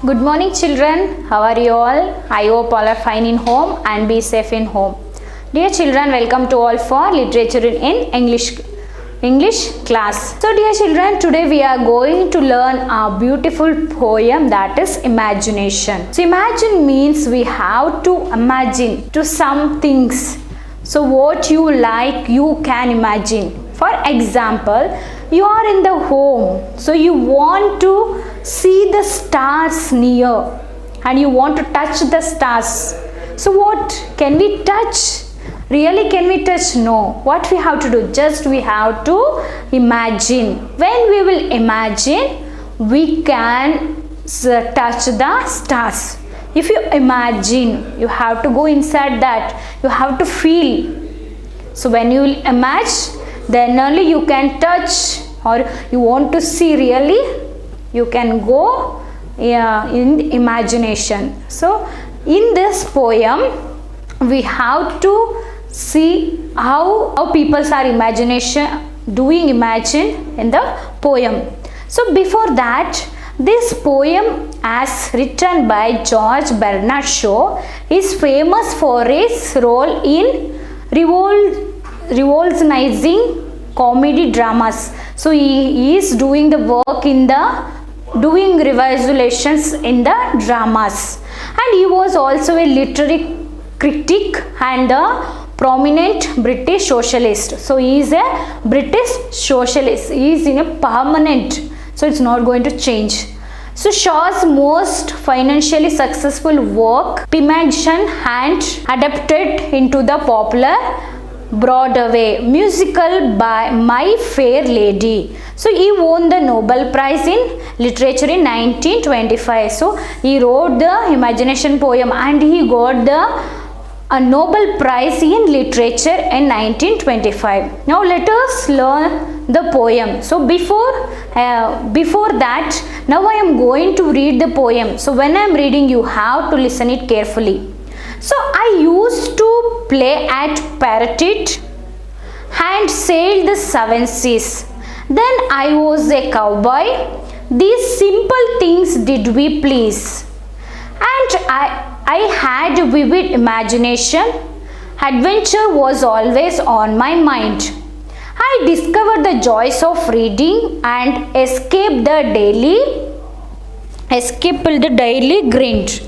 Good morning children, how are you all? I hope all are fine in home and be safe in home. Dear children, welcome to all for literature in English class. So dear children, today we are going to learn a beautiful poem that is imagination. So imagine means we have to imagine to some things. So what you like you can imagine. For example, you are in the home, so you want to see the stars near and you want to touch the stars. So what can we touch? Really, can we touch? No. What we have to do? Just we have to imagine. When we will imagine, we can touch the stars. If you imagine, you have to go inside that. You have to feel. So when you will imagine, then only you can touch, or you want to see really, you can go in imagination. So in this poem, we have to see how people are imagine in the poem. So before that, this poem as written by George Bernard Shaw is famous for his role in revolutionizing comedy dramas. So he is doing the work in doing revisulations in the dramas, and he was also a literary critic and a prominent British socialist. So he is a British socialist. He is in a permanent, so it's not going to change. So Shaw's most financially successful work, Pygmalion, and adapted into the popular Broadway musical by My Fair Lady. So he won the Nobel Prize in Literature in 1925. So he wrote the imagination poem and he got a Nobel Prize in Literature in 1925. Now let us learn the poem. So before that, now I am going to read the poem. So when I am reading, you have to listen it carefully. So I used to play at Parrottit and sailed the seven seas. Then I was a cowboy. These simple things did we please. And I had a vivid imagination. Adventure was always on my mind. I discovered the joys of reading and escaped the daily grind.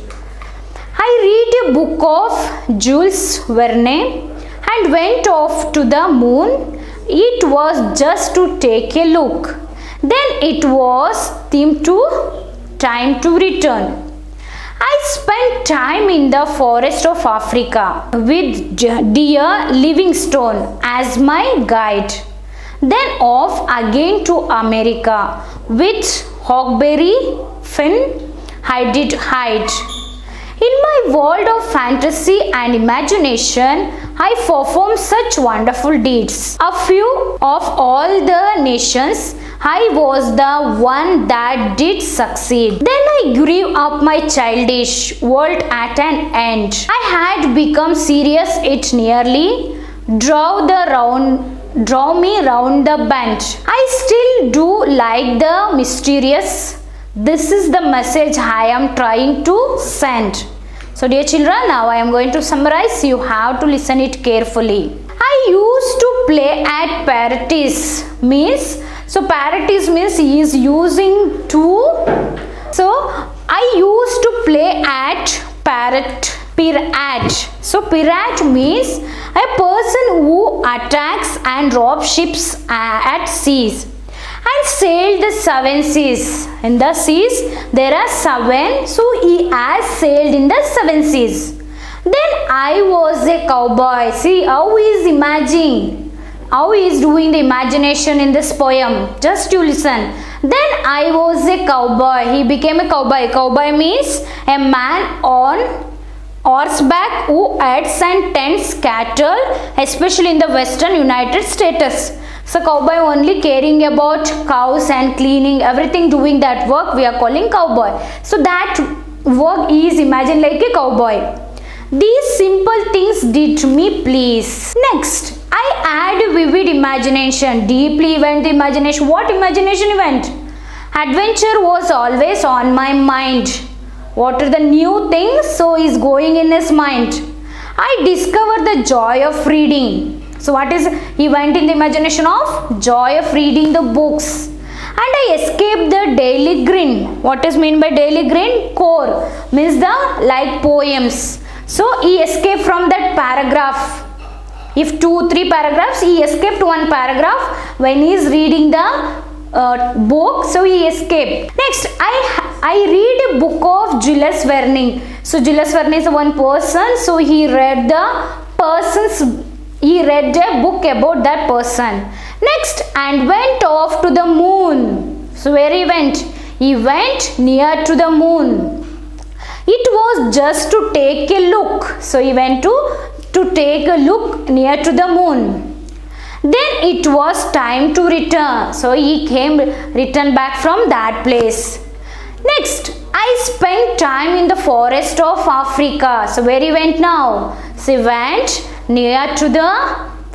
I read a book of Jules Verne and went off to the moon. It was just to take a look. Then it was time to return. I spent time in the forest of Africa with dear Livingstone as my guide. Then off again to America with Huckleberry Finn. I did hide. In my world of fantasy and imagination, I performed such wonderful deeds. A few of all the nations, I was the one that did succeed. Then I grew up my childish world at an end. I had become serious, it nearly drove me round the bend. I still do like the mysterious. This is the message I am trying to send. So dear children, now I am going to summarize. You have to listen it carefully. I used to play at Parrottit means, so Parrottit means he is using two. So I used to play at Pirate. So pirate means a person who attacks and robs ships at seas. And sailed the seven seas. In the seas there are seven, so he has sailed in the seven seas. Then I was a cowboy. See how he is imagining, how he is doing the imagination in this poem. Just you listen. Then I was a cowboy. He became a cowboy. Cowboy means a man on horseback who herds and tends cattle, especially in the western United States. So cowboy only caring about cows and cleaning, everything doing that work we are calling cowboy. So that work is imagined like a cowboy. These simple things did me please. Next, I add vivid imagination. Deeply went the imagination. What imagination event? Adventure was always on my mind. what are the new things so is going in his mind. I discovered the joy of reading. So what is, he went in the imagination of joy of reading the books. And I escaped the daily grin. What is mean by daily grin? Core means the like poems. So he escaped from that paragraph. If 2-3 paragraphs, he escaped one paragraph when he is reading the book, so he escaped. Next, I read a book of Jules Verne. So Jules Verne is one person, so he read a book about that person. Next, and went off to the moon. So where he went? He went near to the moon. It was just to take a look. So he went to take a look near to the moon. Then it was time to return. So he returned back from that place. Next, I spent time in the forest of Africa. So where he went now? So he went near to the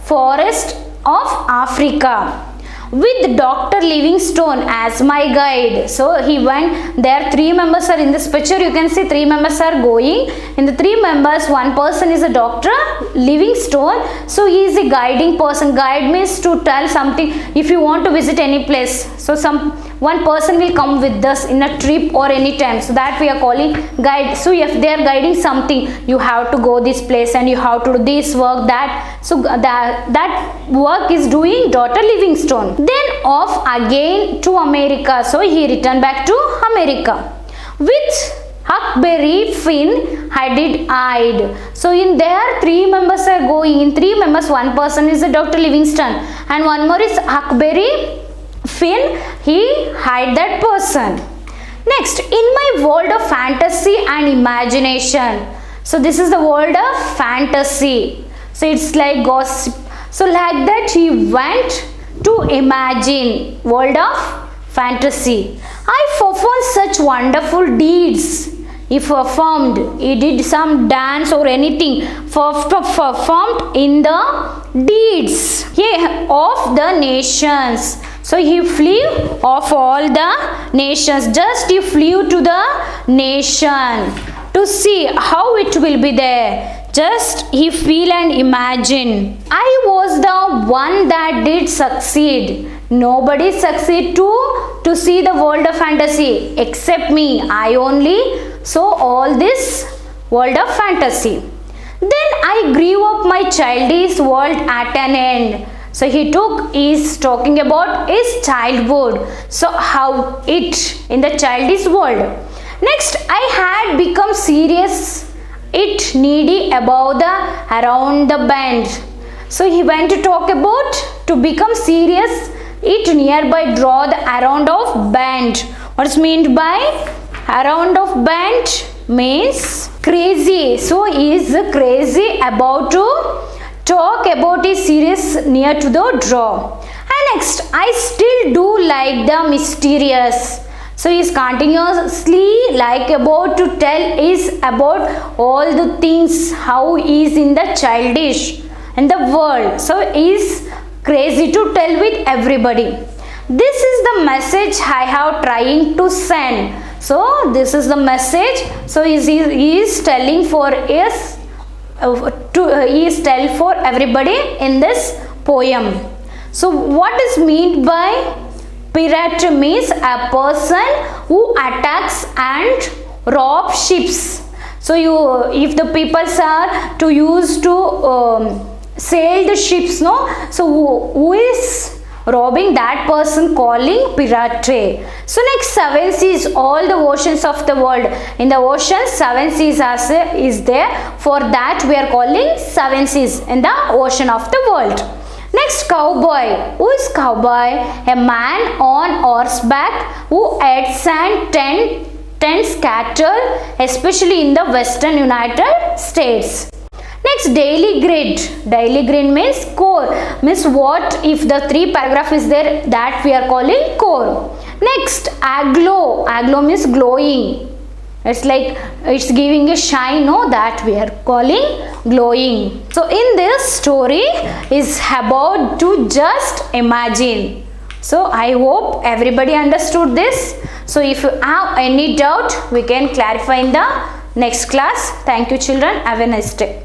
forest of Africa with Dr. Livingstone as my guide. So he went there. 3 members are in this picture. You can see 3 members are going. In the 3 members, one person is a Dr. Livingstone. So he is a guiding person. Guide means to tell something. If you want to visit any place, so one person will come with us in a trip or any time. So that we are calling guide. So if they are guiding something, you have to go this place and you have to do this work, that. So that work is doing Dr. Livingstone. Then off again to America. So he returned back to America with Huckberry Finn eyed. So in there 3 members are going. In 3 members, one person is a Dr. Livingstone and one more is Huckberry Finn. He hide that person. Next, in my world of fantasy and imagination. So this is the world of fantasy. So it's like gossip. So like that he went to imagine world of fantasy. I performed such wonderful deeds. He performed. He did some dance or anything. Performed in the deeds of the nations. So he flew of all the nations. Just he flew to the nation to see how it will be there. Just he feel and imagine. I was the one that did succeed. Nobody succeed to see the world of fantasy except me. I only saw all this world of fantasy. Then I grew up my childish world at an end. So he is talking about his childhood. So how it in the childish world. Next, I had become serious, it needy above the around the bend. So he went to talk about to become serious, it nearby draw the around of bend. What's meant by around of bend? Means crazy. So he is crazy about to talk about his serious near to the draw. And next, I still do like the mysterious. So he is continuously like about to tell is about all the things how he is in the childish in the world. So he is crazy to tell with everybody. This is the message I have trying to send. So this is the message. So he is telling for his he is tell for everybody in this poem. So what is meant by pirate? Means a person who attacks and rob ships. So if the people are to use to sail the ships, no, so who is robbing that person calling pirate. So next, 7 seas, all the oceans of the world. In the ocean 7 seas is there. For that we are calling 7 seas in the ocean of the world. Next, cowboy. Who is cowboy? A man on horseback who aids and tends cattle, especially in the western United States. Next, daily grid. Daily grid means core. Means what if the 3 paragraph is there, that we are calling core. Next, aglow. Aglow means glowing. It's like it's giving a shine, no, that we are calling glowing. So in this story is about to just imagine So I hope everybody understood this. So if you have any doubt, we can clarify in the next class. Thank you children. Have a nice day.